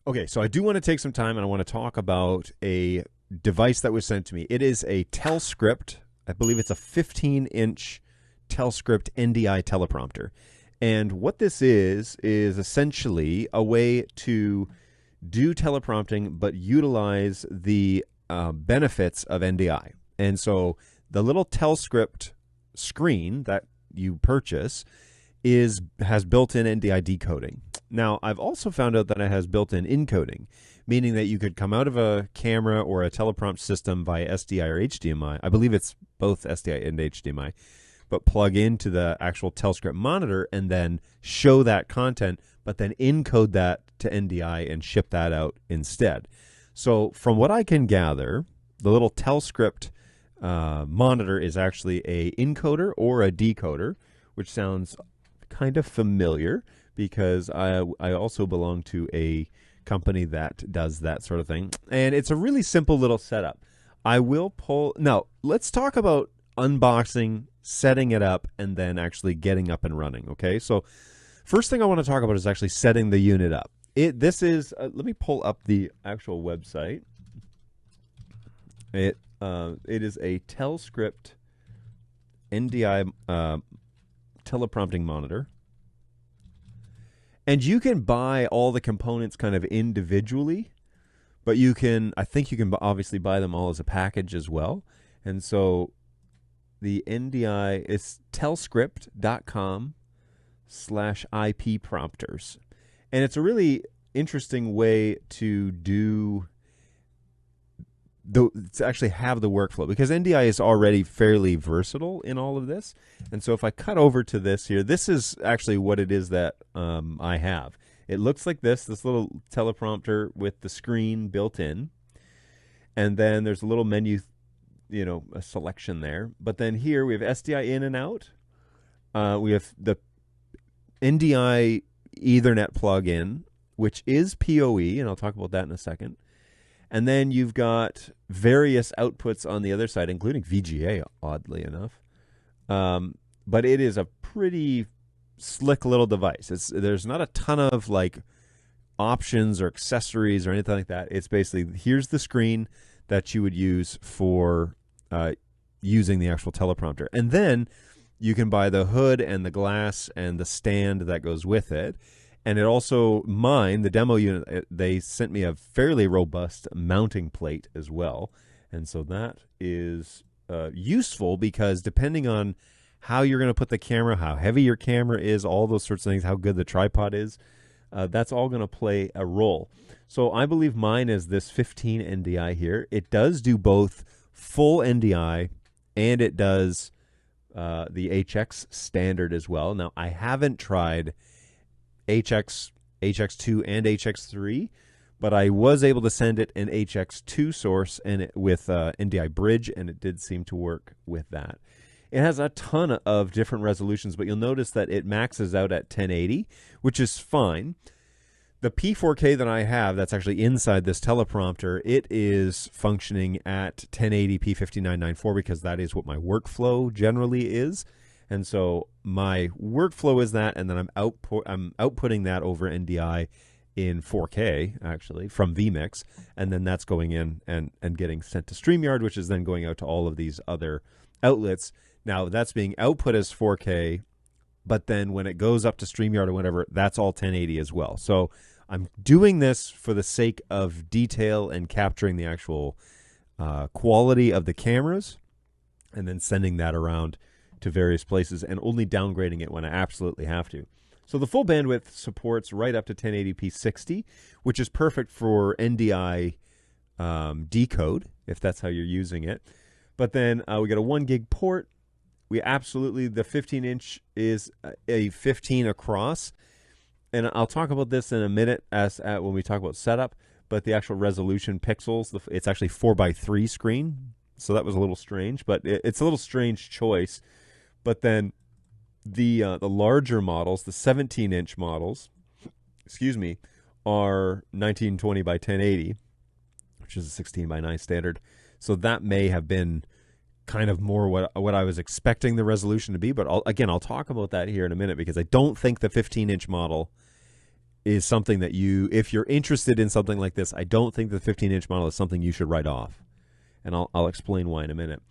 Okay, so I do want to take some time and I want to talk about a device that was sent to me. It is a Telescript. I believe it's a 15-inch Telescript NDI teleprompter. And what this is essentially a way to do teleprompting but utilize the benefits of NDI. And so the little Telescript screen that you purchase has built-in NDI decoding. Now, I've also found out that it has built-in encoding, meaning that you could come out of a camera or a teleprompt system via SDI or HDMI. I believe it's both SDI and HDMI, but plug into the actual Telescript monitor and then show that content, but then encode that to NDI and ship that out instead. So from what I can gather, the little Telescript monitor is actually a encoder or a decoder, which sounds kind of familiar because I also belong to a company that does that sort of thing. And it's a really simple little setup. I will pull... Now, let's talk about unboxing, setting it up, and then actually getting up and running, okay? So first thing I want to talk about is actually setting the unit up. This is... let me pull up the actual website. It is a Telescript NDI teleprompting monitor. And you can buy all the components kind of individually, but I think you can obviously buy them all as a package as well. And so the NDI is telscript.com/IP prompters. And it's a really interesting way to actually have the workflow, because NDI is already fairly versatile in all of this. And so if I cut over to this here, this is actually what it is that I have. It looks like this little teleprompter with the screen built in. And then there's a little menu, a selection there. But then here we have SDI in and out. We have the NDI Ethernet plug-in, which is PoE, and I'll talk about that in a second. And then you've got various outputs on the other side, including VGA, oddly enough. But it is a pretty slick little device. There's not a ton of options or accessories or anything like that. It's basically, here's the screen that you would use for using the actual teleprompter. And then you can buy the hood and the glass and the stand that goes with it. And it also, the demo unit, they sent me a fairly robust mounting plate as well. And so that is useful because depending on how you're going to put the camera, how heavy your camera is, all those sorts of things, how good the tripod is, that's all going to play a role. So I believe mine is this 15 NDI here. It does do both full NDI and it does the HX standard as well. Now, I haven't tried HX2 and HX3, but I was able to send it an HX2 source and with NDI bridge, and it did seem to work with that. It has a ton of different resolutions, but you'll notice that it maxes out at 1080, which is fine. The P4K that I have that's actually inside this teleprompter, it is functioning at 1080 P5994 because that is what my workflow generally is. And so my workflow is that, and then I'm outputting that over NDI in 4K, actually, from vMix, and then that's going in and getting sent to StreamYard, which is then going out to all of these other outlets. Now, that's being output as 4K, but then when it goes up to StreamYard or whatever, that's all 1080 as well. So I'm doing this for the sake of detail and capturing the actual quality of the cameras, and then sending that around to various places and only downgrading it when I absolutely have to. So the full bandwidth supports right up to 1080p 60, which is perfect for NDI decode, if that's how you're using it. But then we got a 1 gig port. The 15-inch is a 15 across. And I'll talk about this in a minute when we talk about setup, but the actual resolution pixels, it's actually 4:3 screen. So that was a little strange, but it's a little strange choice. But then the larger models, the 17-inch models, are 1920 by 1080, which is a 16:9 standard. So that may have been kind of more what I was expecting the resolution to be. But I'll talk about that here in a minute because I don't think the 15-inch model is something that if you're interested in something like this, I don't think the 15-inch model is something you should write off. And I'll explain why in a minute.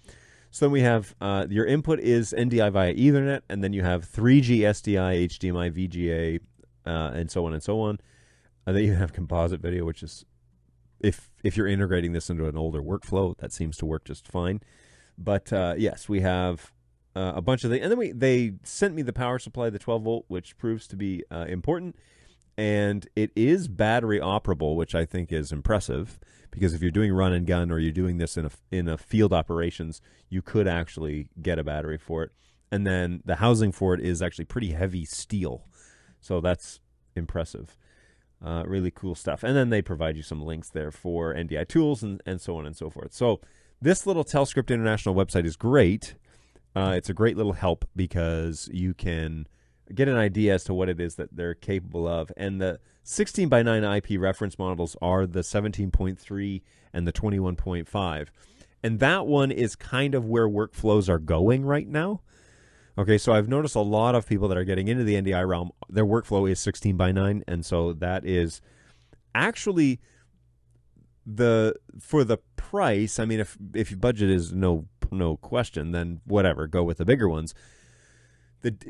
So then we have your input is NDI via Ethernet, and then you have 3G, SDI, HDMI, VGA, and so on and so on. And then you have composite video, which is, if you're integrating this into an older workflow, that seems to work just fine. But yes, we have a bunch of things. And then they sent me the power supply, the 12 volt, which proves to be important. And it is battery operable, which I think is impressive, because if you're doing run and gun or you're doing this in a field operations, you could actually get a battery for it. And then the housing for it is actually pretty heavy steel, so that's impressive. Really cool stuff. And then they provide you some links there for NDI tools and so on and so forth. So this little Telescript International website is great. It's a great little help because you can get an idea as to what it is that they're capable of. And the 16:9 IP reference models are the 17.3 and the 21.5. And that one is kind of where workflows are going right now. Okay, so I've noticed a lot of people that are getting into the NDI realm, their workflow is 16:9, and so that is actually for the price. I mean, if your budget is no question, then whatever, go with the bigger ones.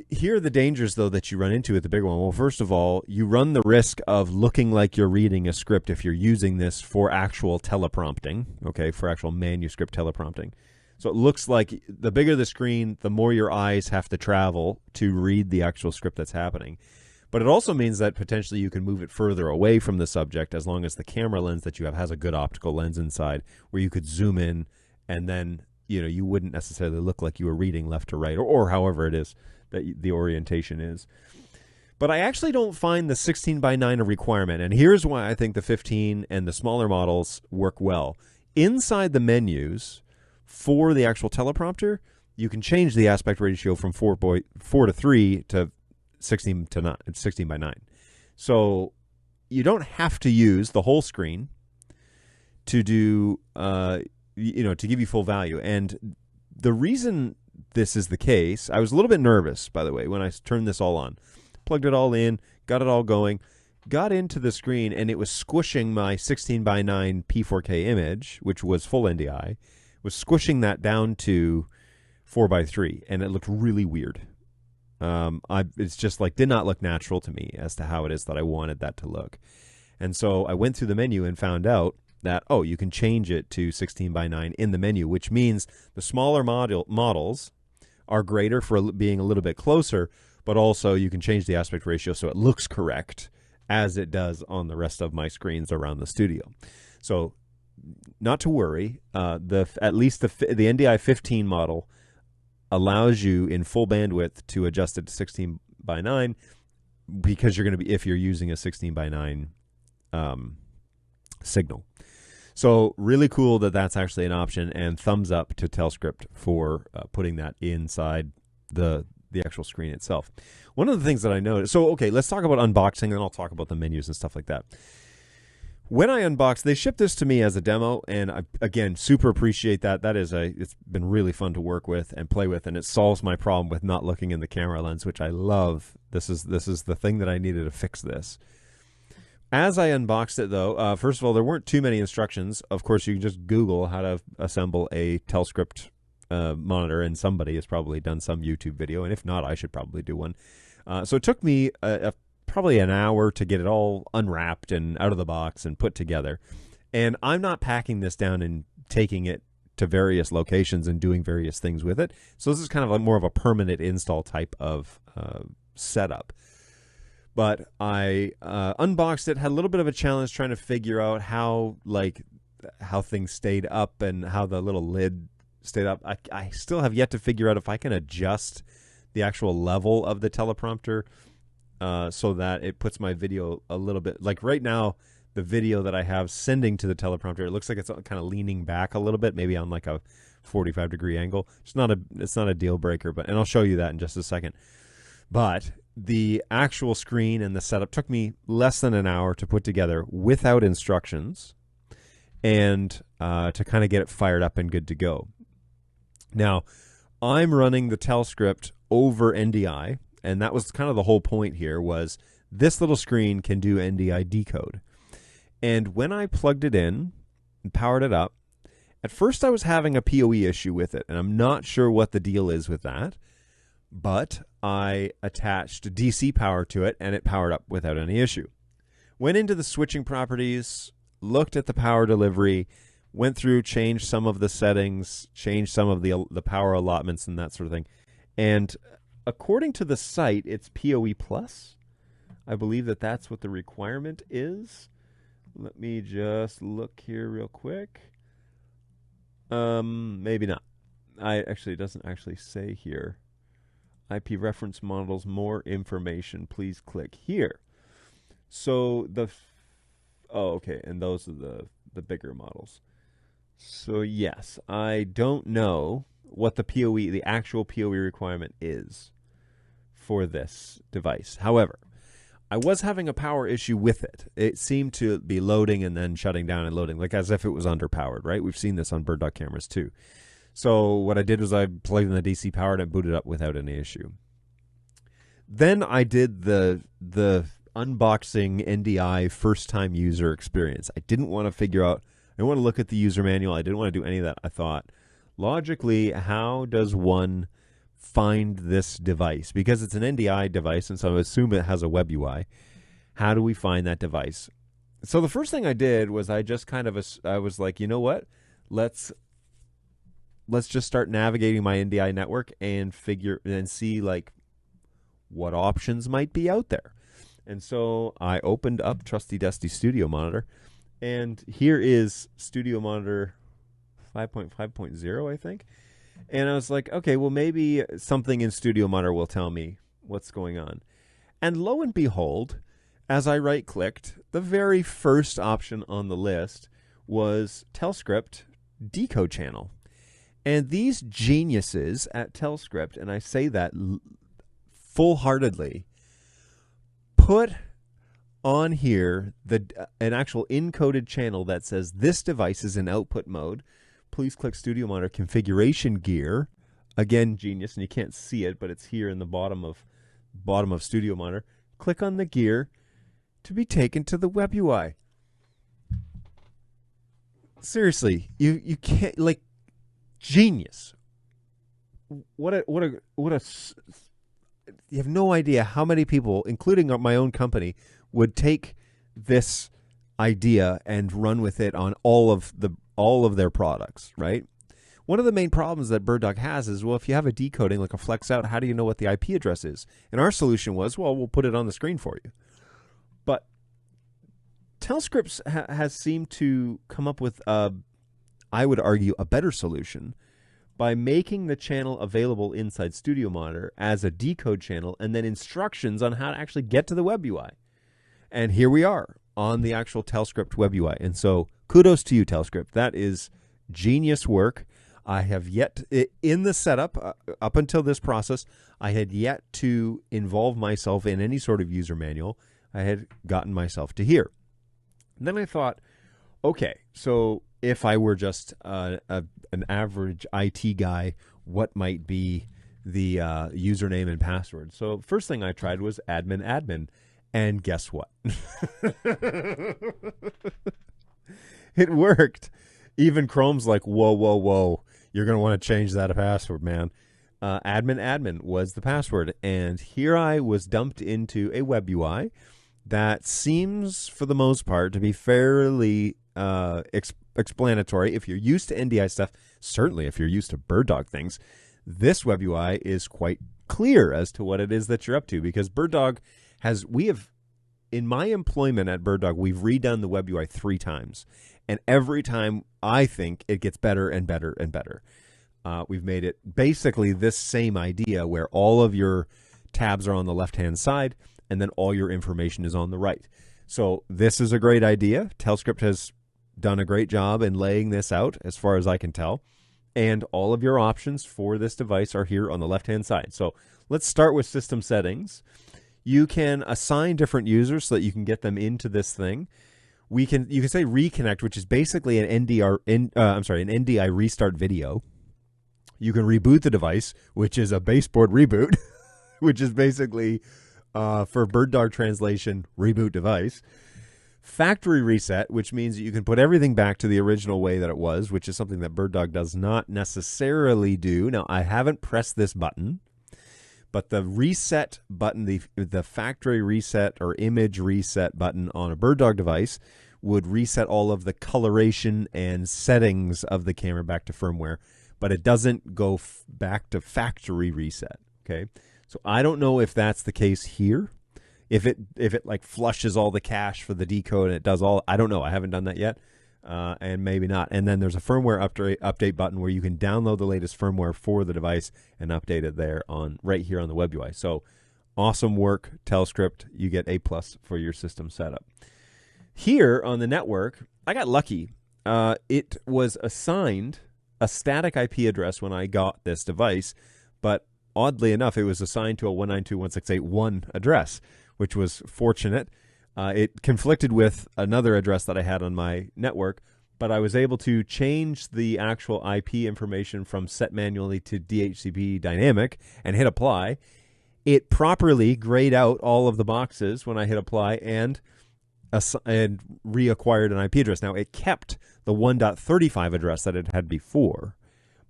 Here are the dangers, though, that you run into with the bigger one. Well, first of all, you run the risk of looking like you're reading a script if you're using this for actual teleprompting, okay, for actual manuscript teleprompting. So it looks like the bigger the screen, the more your eyes have to travel to read the actual script that's happening. But it also means that potentially you can move it further away from the subject as long as the camera lens that you have has a good optical lens inside where you could zoom in, and then you wouldn't necessarily look like you were reading left to right or however it is that the orientation is. But I actually don't find the 16:9 a requirement, and here's why I think the 15 and the smaller models work well. Inside the menus for the actual teleprompter, you can change the aspect ratio from 4:3 to 16:9. So you don't have to use the whole screen to do, to give you full value. And the reason this is the case, I was a little bit nervous, by the way, when I turned this all on. Plugged it all in, got it all going, got into the screen, and it was squishing my 16:9 P4K image, which was full NDI, was squishing that down to 4:3, and it looked really weird. It's just like did not look natural to me as to how it is that I wanted that to look. And so I went through the menu and found out that, you can change it to 16:9 in the menu, which means the smaller models are greater for being a little bit closer, but also you can change the aspect ratio so it looks correct as it does on the rest of my screens around the studio. So not to worry, at least the NDI 15 model allows you in full bandwidth to adjust it to 16:9 because you're going to be, if you're using a 16:9 signal. So really cool that that's actually an option, and thumbs up to Telescript for putting that inside the actual screen itself. One of the things that I noticed, so okay, let's talk about unboxing, and then I'll talk about the menus and stuff like that. When I unboxed, they shipped this to me as a demo, and I, again, super appreciate that. It's been really fun to work with and play with, and it solves my problem with not looking in the camera lens, which I love. This is the thing that I needed to fix this. As I unboxed it, though, first of all, there weren't too many instructions. Of course, you can just Google how to assemble a Telescript monitor, and somebody has probably done some YouTube video, and if not, I should probably do one. So it took me probably an hour to get it all unwrapped and out of the box and put together. And I'm not packing this down and taking it to various locations and doing various things with it. So this is kind of more of a permanent install type of setup. But I unboxed it, had a little bit of a challenge trying to figure out how things stayed up and how the little lid stayed up. I still have yet to figure out if I can adjust the actual level of the teleprompter so that it puts my video a little bit, like right now, the video that I have sending to the teleprompter, it looks like it's kind of leaning back a little bit, maybe on like a 45-degree angle. It's not a deal breaker, and I'll show you that in just a second. But the actual screen and the setup took me less than an hour to put together without instructions, and to kind of get it fired up and good to go. Now, I'm running the Telescript over NDI, and that was kind of the whole point here, was this little screen can do NDI decode. And when I plugged it in and powered it up, at first I was having a PoE issue with it, and I'm not sure what the deal is with that, but I attached DC power to it, and it powered up without any issue. Went into the switching properties, looked at the power delivery, went through, changed some of the settings, changed some of the power allotments and that sort of thing. And according to the site, it's PoE plus. I believe that that's what the requirement is. Let me just look here real quick. Maybe not. It doesn't actually say here. IP reference models, more information, please click here. So okay, and those are the bigger models. So yes, I don't know what the actual PoE requirement is for this device. However, I was having a power issue with it. It seemed to be loading and then shutting down and loading, like as if it was underpowered, right? We've seen this on BirdDog cameras too. So what I did was I plugged in the DC power and it booted up without any issue. Then I did the unboxing NDI first-time user experience. I didn't want to figure out, I didn't want to look at the user manual. I didn't want to do any of that. I thought, logically, how does one find this device? Because it's an NDI device, and so I assume it has a web UI. How do we find that device? So the first thing I did was I just I was like, you know what? Let's just start navigating my NDI network and see like what options might be out there. And so I opened up Trusty Dusty Studio Monitor, and here is Studio Monitor 5.5.0, I think. And I was like, okay, well, maybe something in Studio Monitor will tell me what's going on. And lo and behold, as I right-clicked, the very first option on the list was Telescript Decode Channel. And these geniuses at Telescript, and I say that full-heartedly, put on here an actual encoded channel that says this device is in output mode. Please click Studio Monitor configuration gear. Again, genius, and you can't see it, but it's here in the bottom of Studio Monitor. Click on the gear to be taken to the web UI. Seriously, you can't, like, genius. What a you have no idea how many people, including my own company, would take this idea and run with it on all of their products, right? One of the main problems that BirdDog has is, well, if you have a decoding like a flex out, how do you know what the IP address is? And our solution was, well, we'll put it on the screen for you. But Telescript has seemed to come up with, I would argue, a better solution by making the channel available inside Studio Monitor as a decode channel and then instructions on how to actually get to the web UI. And here we are on the actual Telescript web UI. And so kudos to you, Telescript. That is genius work. I have yet, in the setup, up until this process, I had yet to involve myself in any sort of user manual. I had gotten myself to here. And then I thought, okay, so if I were just an average IT guy, what might be the username and password? So first thing I tried was admin. And guess what? It worked. Even Chrome's like, whoa. You're going to want to change that password, man. Admin was the password. And here I was dumped into a web UI that seems, for the most part, to be fairly explanatory. If you're used to NDI stuff, certainly if you're used to BirdDog things, this web UI is quite clear as to what it is that you're up to, because BirdDog in my employment at BirdDog, we've redone the web UI 3 times. And every time, I think it gets better and better and better. We've made it basically this same idea where all of your tabs are on the left-hand side and then all your information is on the right. So this is a great idea. Telescript has done a great job in laying this out, as far as I can tell. And all of your options for this device are here on the left-hand side. So let's start with system settings. You can assign different users so that you can get them into this thing. You can say reconnect, which is basically an NDI restart video. You can reboot the device, which is a baseboard reboot, which is basically For BirdDog translation, reboot device. Factory reset, which means that you can put everything back to the original way that it was, which is something that BirdDog does not necessarily do. Now, I haven't pressed this button, but the reset button, the factory reset or image reset button on a BirdDog device would reset all of the coloration and settings of the camera back to firmware, but it doesn't go back to factory reset. Okay, so I don't know if that's the case here. If it like flushes all the cache for the decode and it does all, I don't know. I haven't done that yet, and maybe not. And then there's a firmware update button where you can download the latest firmware for the device and update it there on right here on the web UI. So awesome work, Telescript. You get A+ for your system setup. Here on the network, I got lucky. It was assigned a static IP address when I got this device, but oddly enough, it was assigned to a 192.168.1 address, which was fortunate. It conflicted with another address that I had on my network, but I was able to change the actual IP information from set manually to DHCP dynamic and hit apply. It properly grayed out all of the boxes when I hit apply and reacquired an IP address. Now, it kept the 1.35 address that it had before,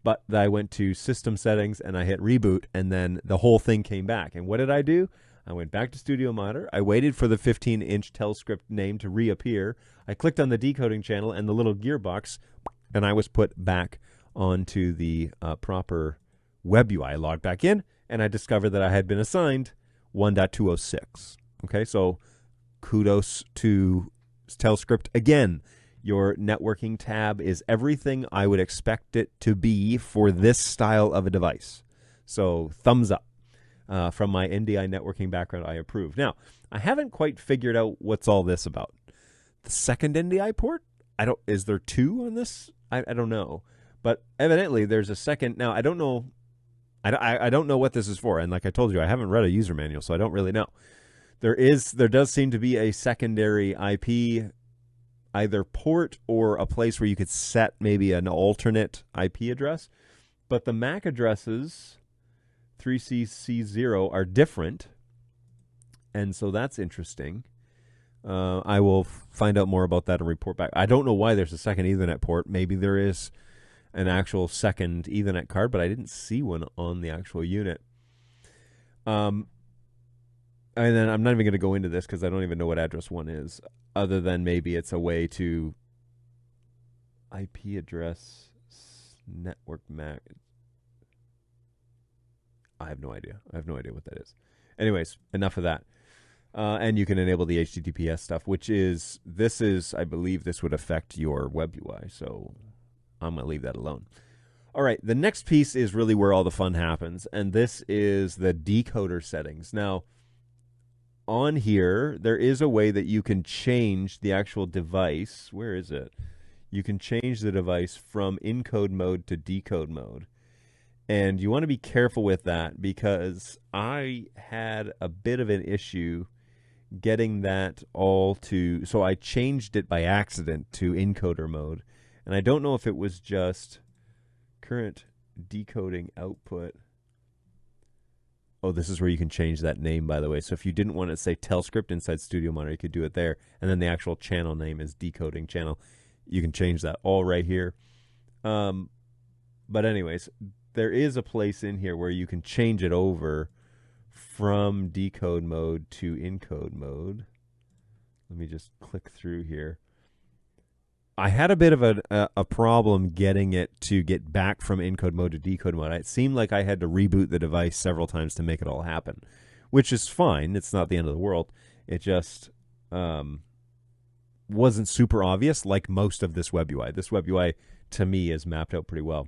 but I went to system settings and I hit reboot, and then the whole thing came back. And what did I do? I went back to Studio Monitor. I waited for the 15-inch Telescript name to reappear. I clicked on the decoding channel and the little gearbox, and I was put back onto the proper web UI. I logged back in, and I discovered that I had been assigned 1.206. Okay, so kudos to Telescript. Again, your networking tab is everything I would expect it to be for this style of a device. So thumbs up. From my NDI networking background, I approve. Now, I haven't quite figured out what's all this about. The second NDI port? Is there two on this? I don't know. But evidently, there's a second. Now, I don't know. I don't know what this is for. And like I told you, I haven't read a user manual, so I don't really know. There does seem to be a secondary IP, either port or a place where you could set maybe an alternate IP address. But the MAC addresses 3CC0 are different, and so that's interesting. I will find out more about that and report back. I don't know why there's a second Ethernet port. Maybe there is an actual second Ethernet card, but I didn't see one on the actual unit. And then I'm not even going to go into this because I don't even know what address one is, other than maybe it's a way to IP address network MAC. I have no idea. I have no idea what that is. Anyways, enough of that. And you can enable the HTTPS stuff, I believe this would affect your web UI. So I'm going to leave that alone. All right. The next piece is really where all the fun happens. And this is the decoder settings. Now, on here, there is a way that you can change the actual device. Where is it? You can change the device from encode mode to decode mode. And you want to be careful with that because I had a bit of an issue getting that all to... So I changed it by accident to encoder mode. And I don't know if it was just current decoding output. Oh, this is where you can change that name, by the way. So if you didn't want to say Telescript inside Studio Monitor, you could do it there. And then the actual channel name is decoding channel. You can change that all right here. But anyways... There is a place in here where you can change it over from decode mode to encode mode. Let me just click through here. I had a bit of a problem getting it to get back from encode mode to decode mode. It seemed like I had to reboot the device several times to make it all happen, which is fine. It's not the end of the world. It just wasn't super obvious like most of this web UI. This web UI, to me, is mapped out pretty well.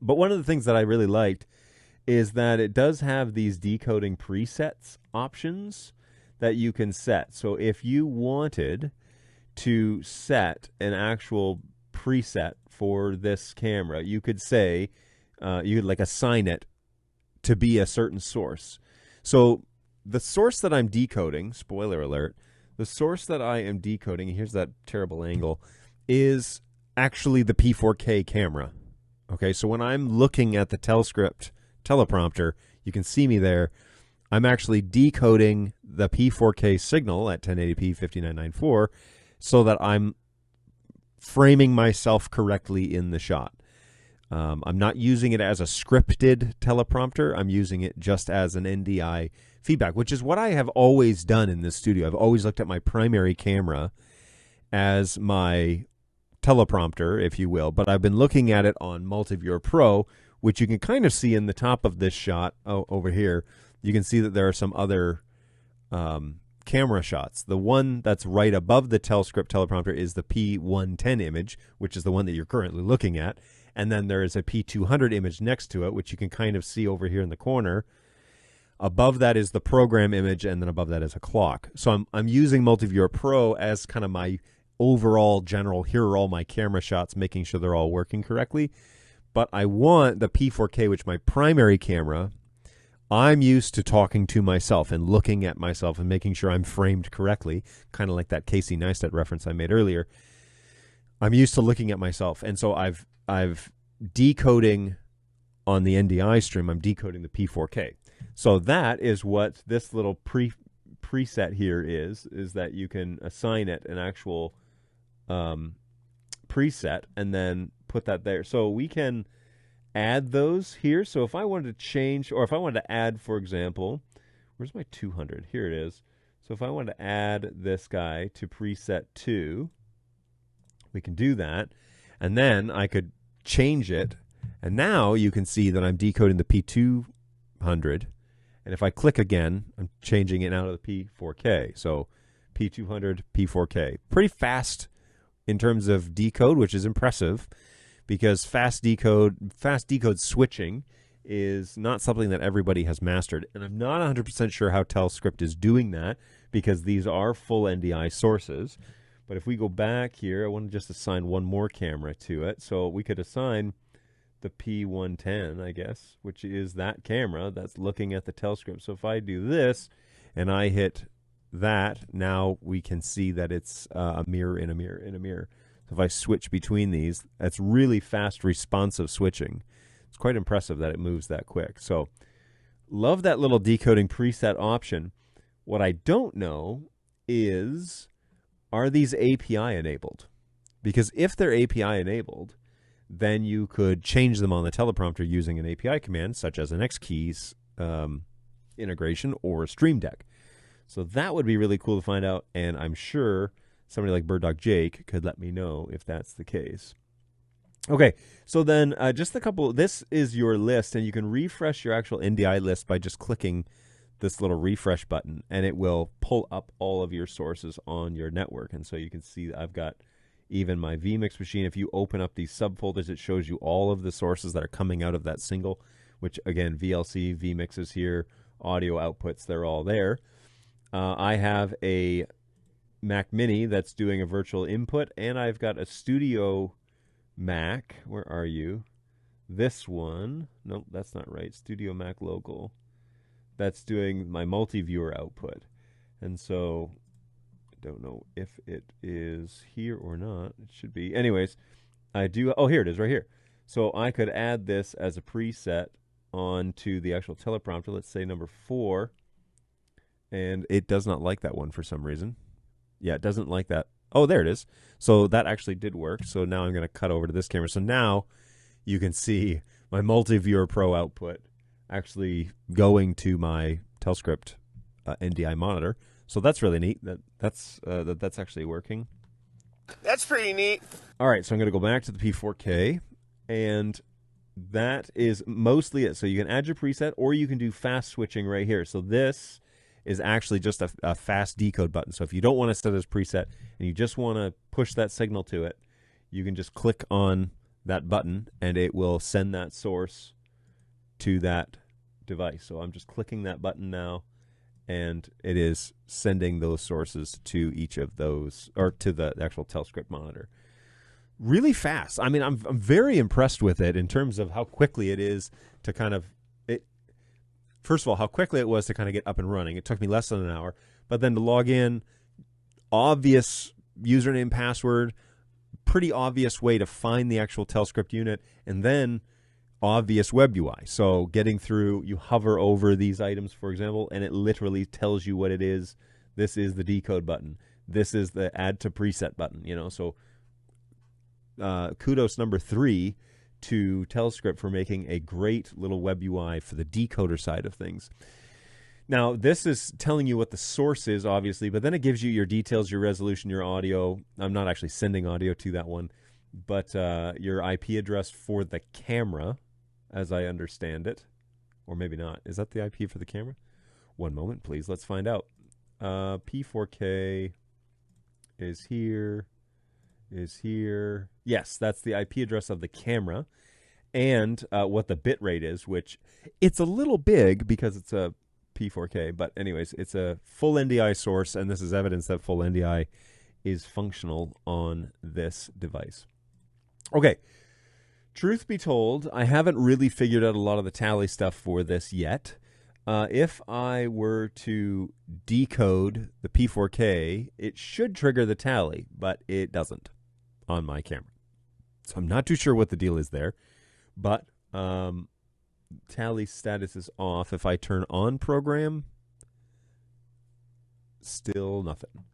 But one of the things that I really liked is that it does have these decoding presets options that you can set. So if you wanted to set an actual preset for this camera, you could say, you could like assign it to be a certain source. So the source that I'm decoding, spoiler alert, the source that I am decoding, here's that terrible angle, is actually the P4K camera. Okay, so when I'm looking at the Telescript teleprompter, you can see me there. I'm actually decoding the P4K signal at 1080p 5994 so that I'm framing myself correctly in the shot. I'm not using it as a scripted teleprompter. I'm using it just as an NDI feedback, which is what I have always done in this studio. I've always looked at my primary camera as my teleprompter, if you will, but I've been looking at it on Multiviewer Pro, which you can kind of see in the top of this shot over here. You can see that there are some other camera shots. The one that's right above the Telescript teleprompter is the P110 image, which is the one that you're currently looking at. And then there is a P200 image next to it, which you can kind of see over here in the corner. Above that is the program image, and then above that is a clock. So I'm using Multiviewer Pro as kind of my overall general, here are all my camera shots, making sure they're all working correctly. But I want the P4K, which my primary camera, I'm used to talking to myself and looking at myself and making sure I'm framed correctly, kind of like that Casey Neistat reference I made earlier. I'm used to looking at myself, and so I've decoding on the NDI stream, I'm decoding the P4K. So that is what this little preset here is that you can assign it an actual preset and then put that there. So we can add those here. So if I wanted to change, or if I wanted to add, for example, where's my 200? Here it is. So if I wanted to add this guy to preset 2, we can do that. And then I could change it. And now you can see that I'm decoding the P200. And if I click again, I'm changing it now to the P4K. So P200, P4K. Pretty fast in terms of decode, which is impressive, because fast decode switching is not something that everybody has mastered. And I'm not 100% sure how Telescript is doing that, because these are full NDI sources. But if we go back here, I want to just assign one more camera to it. So we could assign the P110, I guess, which is that camera that's looking at the Telescript. So if I do this and I hit that, now we can see that it's a mirror in a mirror in a mirror. So if I switch between these, that's really fast responsive switching. It's quite impressive that it moves that quick. So love that little decoding preset option. What I don't know is, are these API enabled? Because if they're API enabled, then you could change them on the teleprompter using an API command, such as an Xkeys integration or a Stream Deck. So that would be really cool to find out, and I'm sure somebody like BirdDog Jake could let me know if that's the case. Okay, so then just a couple, this is your list, and you can refresh your actual NDI list by just clicking this little refresh button, and it will pull up all of your sources on your network. And so you can see I've got even my vMix machine. If you open up these subfolders, it shows you all of the sources that are coming out of that single, which again, VLC, vMix is here, audio outputs, they're all there. I have a Mac Mini that's doing a virtual input, and I've got a Studio Mac. Where are you? This one. Nope, that's not right. Studio Mac Local. That's doing my multi-viewer output. And so I don't know if it is here or not. It should be. Anyways, I do. Oh, here it is right here. So I could add this as a preset onto the actual teleprompter. Let's say number 4. And it does not like that one for some reason. Yeah, it doesn't like that. Oh, there it is. So that actually did work. So now I'm going to cut over to this camera. So now you can see my Multiviewer Pro output actually going to my Telescript NDI monitor. So that's really neat. That's actually working. That's pretty neat. All right, so I'm going to go back to the P4K, and that is mostly it. So you can add your preset, or you can do fast switching right here. So this is actually just a fast decode button. So if you don't want to set as preset and you just want to push that signal to it, you can just click on that button and it will send that source to that device. So I'm just clicking that button now, and it is sending those sources to each of those, or to the actual Telescript monitor. Really fast. I mean, I'm very impressed with it in terms of how quickly it is to kind of, first of all, how quickly it was to kind of get up and running. It took me less than an hour, but then to log in, obvious username, password, pretty obvious way to find the actual Telescript unit, and then obvious web UI. So getting through, you hover over these items, for example, and it literally tells you what it is. This is the decode button. This is the add to preset button. So kudos number 3 to Telescript for making a great little web UI for the decoder side of things. Now, this is telling you what the source is, obviously, but then it gives you your details, your resolution, your audio. I'm not actually sending audio to that one, but your IP address for the camera, as I understand it. Or maybe not. Is that the IP for the camera? One moment, please. Let's find out. P4K is here. Yes, that's the IP address of the camera. And what the bit rate is, which it's a little big because it's a P4K, but anyways, it's a full NDI source, and this is evidence that full NDI is functional on this device. Okay, truth be told, I haven't really figured out a lot of the tally stuff for this yet. If I were to decode the P4K, it should trigger the tally, but it doesn't on my camera. So I'm not too sure what the deal is there, but tally status is off. If I turn on program, still nothing.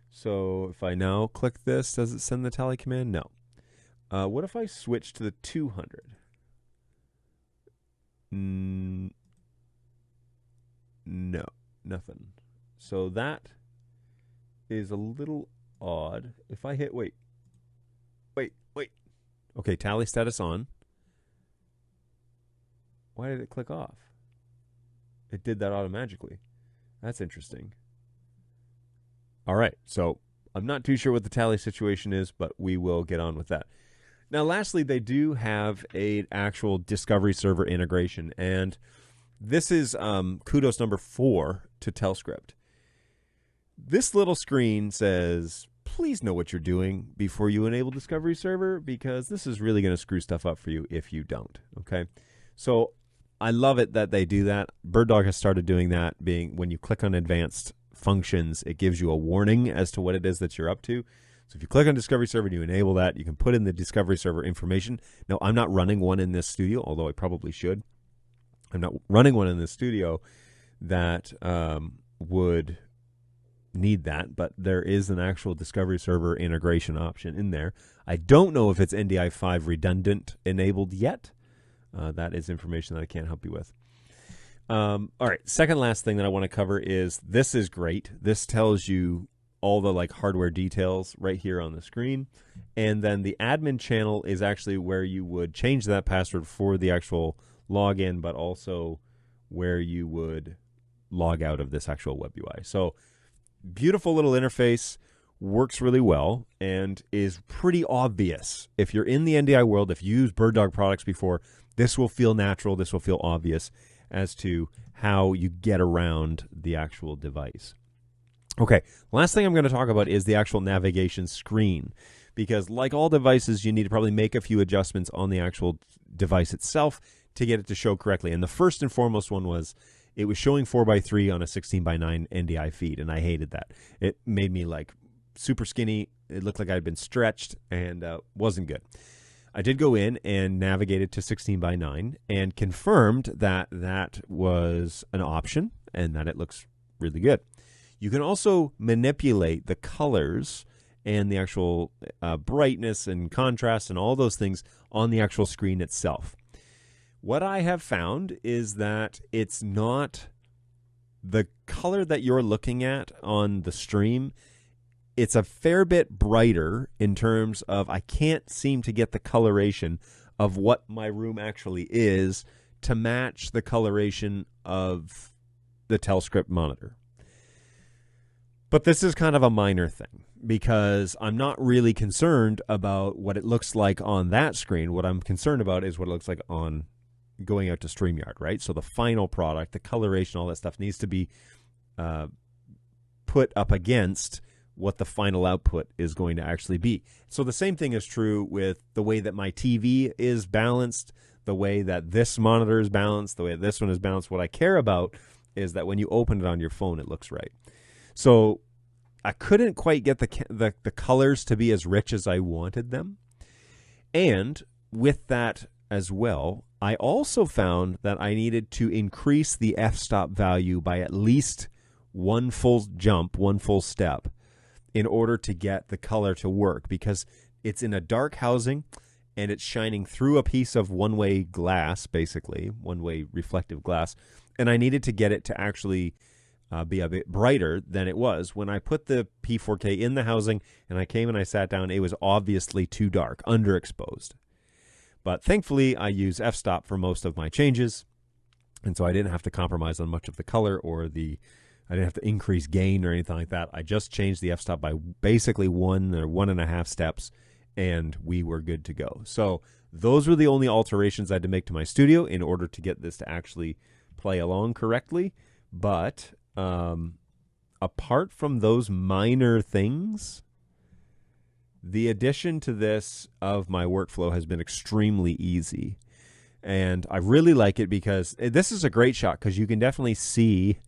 So if I now click this, does it send the tally command? No. What if I switch to the 200? No, nothing. So that is a little odd. If I hit, wait. Okay, tally status on. Why did it click off? It did that automatically. That's interesting. All right, so I'm not too sure what the tally situation is, but we will get on with that. Now, lastly, they do have an actual Discovery Server integration, and this is kudos number 4 to Telescript. This little screen says, please know what you're doing before you enable Discovery Server, because this is really going to screw stuff up for you if you don't, okay? So I love it that they do that. BirdDog has started doing that, being when you click on advanced functions, it gives you a warning as to what it is that you're up to. So if you click on Discovery Server and you enable that, you can put in the Discovery Server information. Now, I'm not running one in this studio, although I probably should. I'm not running one in this studio that would need that, but there is an actual Discovery Server integration option in there. I don't know if it's NDI 5 redundant enabled yet. That is information that I can't help you with. All right, second last thing that I want to cover is, this is great. This tells you all the hardware details right here on the screen. And then the admin channel is actually where you would change that password for the actual login, but also where you would log out of this actual web UI. So beautiful little interface, works really well, and is pretty obvious. If you're in the NDI world, if you used BirdDog products before, this will feel natural, this will feel obvious as to how you get around the actual device. Okay, last thing I'm going to talk about is the actual navigation screen, because like all devices, you need to probably make a few adjustments on the actual device itself to get it to show correctly. And the first and foremost one was, it was showing 4:3 on a 16:9 NDI feed, and I hated that. It made me super skinny. It looked like I'd been stretched, and wasn't good. I did go in and navigated to 16:9 and confirmed that that was an option and that it looks really good. You can also manipulate the colors and the actual brightness and contrast and all those things on the actual screen itself. What I have found is that it's not the color that you're looking at on the stream. It's a fair bit brighter in terms of, I can't seem to get the coloration of what my room actually is to match the coloration of the Telescript monitor. But this is kind of a minor thing, because I'm not really concerned about what it looks like on that screen. What I'm concerned about is what it looks like on going out to StreamYard, right? So the final product, the coloration, all that stuff needs to be put up against what the final output is going to actually be. So the same thing is true with the way that my TV is balanced, the way that this monitor is balanced, the way this one is balanced. What I care about is that when you open it on your phone, it looks right. So I couldn't quite get the colors to be as rich as I wanted them. And with that as well, I also found that I needed to increase the f-stop value by at least one full jump, one full step, in order to get the color to work, because it's in a dark housing and it's shining through a piece of one-way glass, basically, one-way reflective glass, and I needed to get it to actually be a bit brighter than it was. When I put the P4K in the housing and I came and I sat down, it was obviously too dark, underexposed. But thankfully, I use f-stop for most of my changes, and so I didn't have to compromise on much of the color or I didn't have to increase gain or anything like that. I just changed the f-stop by basically 1 or 1.5 steps, and we were good to go. So those were the only alterations I had to make to my studio in order to get this to actually play along correctly. But apart from those minor things, the addition to this of my workflow has been extremely easy. And I really like it because this is a great shot, because you can definitely see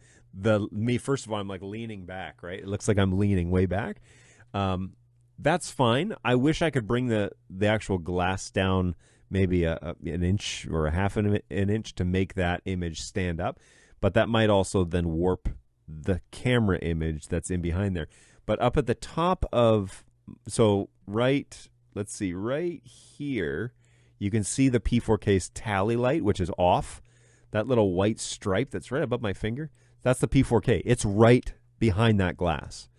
me. First of all, I'm like leaning back, right? It looks like I'm leaning way back. That's fine. I wish I could bring the actual glass down maybe an inch or a half an inch to make that image stand up. But that might also then warp the camera image that's in behind there. But up at the top of, let's see, right here, you can see the P4K's tally light, which is off. That little white stripe that's right above my finger, that's the P4K. It's right behind that glass.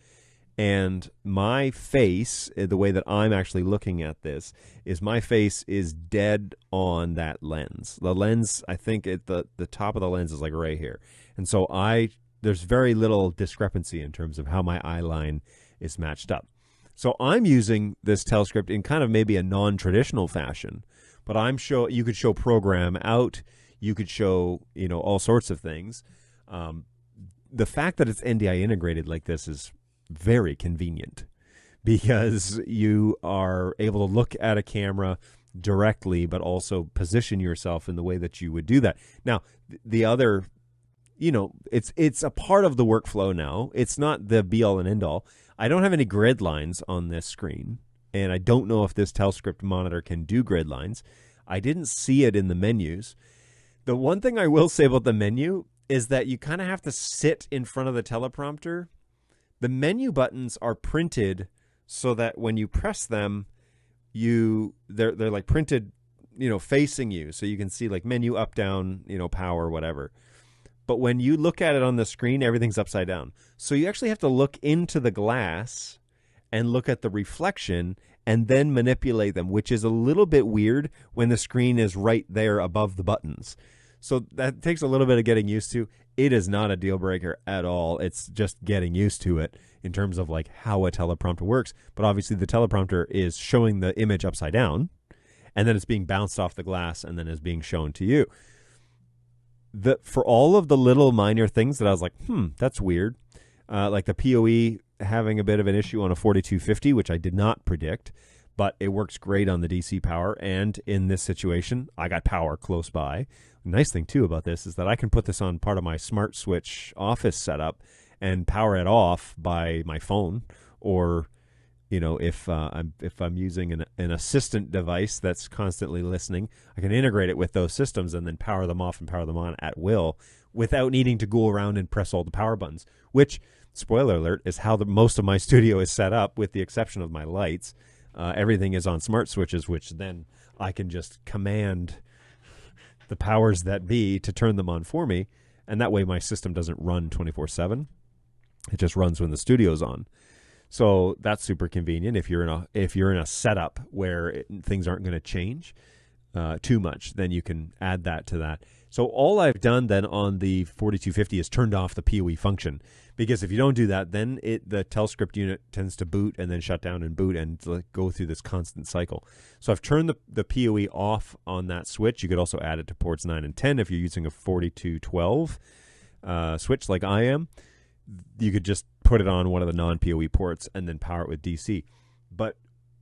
And my face, the way that I'm actually looking at this, is my face is dead on that lens. The lens, I think the top of the lens is like right here. And so there's very little discrepancy in terms of how my eye line is matched up. So I'm using this Telescript in kind of maybe a non-traditional fashion, but you could show program out, you could show, all sorts of things. The fact that it's NDI integrated like this is very convenient, because you are able to look at a camera directly, but also position yourself in the way that you would do that. Now, the other, it's a part of the workflow now. It's not the be-all and end-all. I don't have any grid lines on this screen, and I don't know if this Telescript monitor can do grid lines. I didn't see it in the menus. The one thing I will say about the menu is that you kind of have to sit in front of the teleprompter. The menu buttons are printed so that when you press them, they're like printed, facing you, so you can see like menu up, down, power, whatever. But when you look at it on the screen, everything's upside down. So you actually have to look into the glass and look at the reflection and then manipulate them, which is a little bit weird when the screen is right there above the buttons. So that takes a little bit of getting used to. It is not a deal breaker at all. It's just getting used to it in terms of like how a teleprompter works. But obviously the teleprompter is showing the image upside down, and then it's being bounced off the glass and then is being shown to you. For all of the little minor things that I was like, that's weird, like the PoE having a bit of an issue on a 4250, which I did not predict, but it works great on the DC power. And in this situation, I got power close by. Nice thing too about this is that I can put this on part of my smart switch office setup and power it off by my phone, or if I'm using an assistant device that's constantly listening, I can integrate it with those systems and then power them off and power them on at will without needing to go around and press all the power buttons, which, spoiler alert, is how most of my studio is set up, with the exception of my lights. Everything is on smart switches, which then I can just command the powers that be to turn them on for me, and that way my system doesn't run 24/7. It just runs when the studio's on. So that's super convenient if you're in a setup where things aren't going to change too much. Then you can add that to that. So all I've done then on the 4250 is turned off the PoE function, because if you don't do that, then the Telescript unit tends to boot and then shut down and boot and go through this constant cycle. So I've turned the PoE off on that switch. You could also add it to ports 9 and 10 if you're using a 4212 switch like I am. You could just put it on one of the non-PoE ports and then power it with DC. But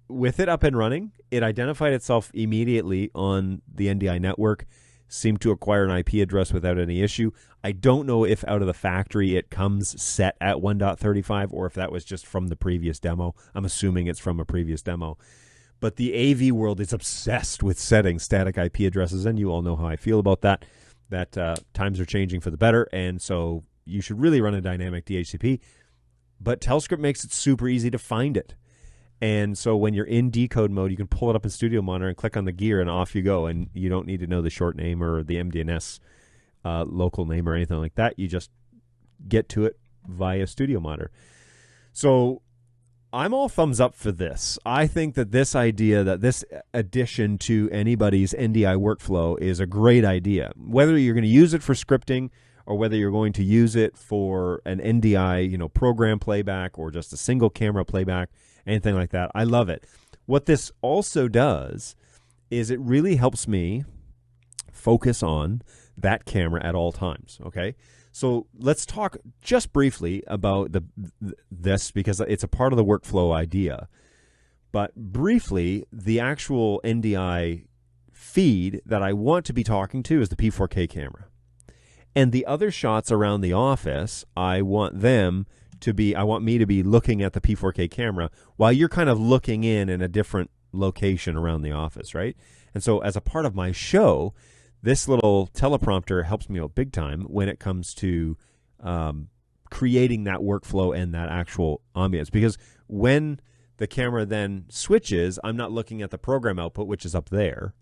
with it up and running, it identified itself immediately on the NDI network, seemed to acquire an IP address without any issue. I don't know if out of the factory it comes set at 1.35 or if that was just from the previous demo. I'm assuming it's from a previous demo. But the AV world is obsessed with setting static IP addresses, and you all know how I feel about that. Times are changing for the better, and so you should really run a dynamic DHCP. But Telescript makes it super easy to find it. And so when you're in decode mode, you can pull it up in Studio Monitor and click on the gear, and off you go. And you don't need to know the short name or the MDNS local name or anything like that. You just get to it via Studio Monitor. So I'm all thumbs up for this. I think that this idea, that this addition to anybody's NDI workflow is a great idea. Whether you're going to use it for scripting or whether you're going to use it for an NDI, program playback or just a single camera playback, anything like that, I love it. What this also does is it really helps me focus on that camera at all times, okay? So let's talk just briefly about this because it's a part of the workflow idea. But briefly, the actual NDI feed that I want to be talking to is the P4K camera. And the other shots around the office, I want me to be looking at the P4K camera while you're kind of looking in a different location around the office, right? And so as a part of my show, this little teleprompter helps me out big time when it comes to creating that workflow and that actual ambience. Because when the camera then switches, I'm not looking at the program output, which is up there.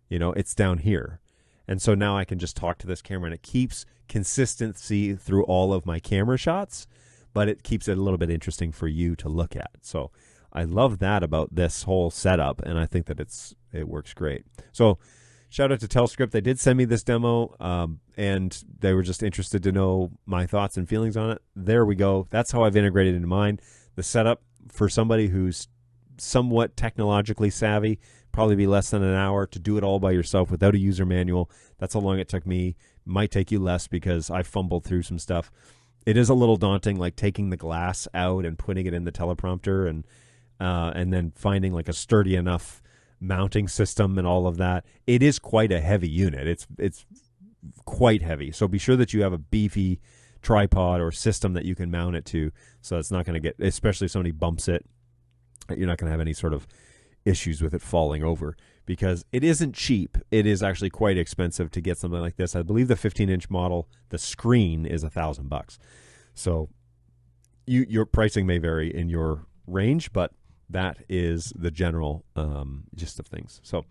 It's down here. And so now I can just talk to this camera, and it keeps consistency through all of my camera shots, but it keeps it a little bit interesting for you to look at. So I love that about this whole setup, and I think that it works great. So shout out to Telescript. They did send me this demo, and they were just interested to know my thoughts and feelings on it. There we go. That's how I've integrated it into mine. The setup for somebody who's somewhat technologically savvy, probably be less than an hour to do it all by yourself without a user manual. That's how long it took me. Might take you less because I fumbled through some stuff. It is a little daunting, like taking the glass out and putting it in the teleprompter and then finding like a sturdy enough mounting system and all of that. It is quite a heavy unit. It's quite heavy. So be sure that you have a beefy tripod or system that you can mount it to, so it's not going to get, especially if somebody bumps it, you're not going to have any sort of issues with it falling over, because it isn't cheap. It is actually quite expensive to get something like this. I believe the 15-inch model, the screen is $1,000. So your pricing may vary in your range, but that is the general gist of things. So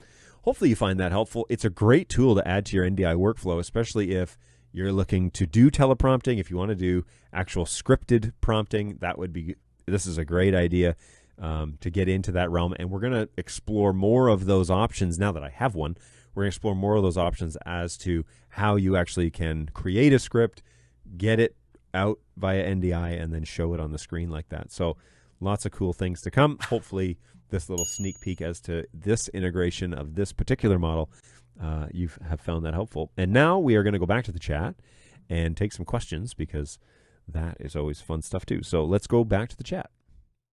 hopefully you find that helpful. It's a great tool to add to your NDI workflow, especially if you're looking to do teleprompting. If you want to do actual scripted prompting, this is a great idea to get into that realm. And we're going to explore more of those options now that I have one. We're going to explore more of those options as to how you actually can create a script, get it out via NDI, and then show it on the screen like that. So lots of cool things to come. Hopefully this little sneak peek as to this integration of this particular model, you have found that helpful. And now we are going to go back to the chat and take some questions, because that is always fun stuff too. So let's go back to the chat.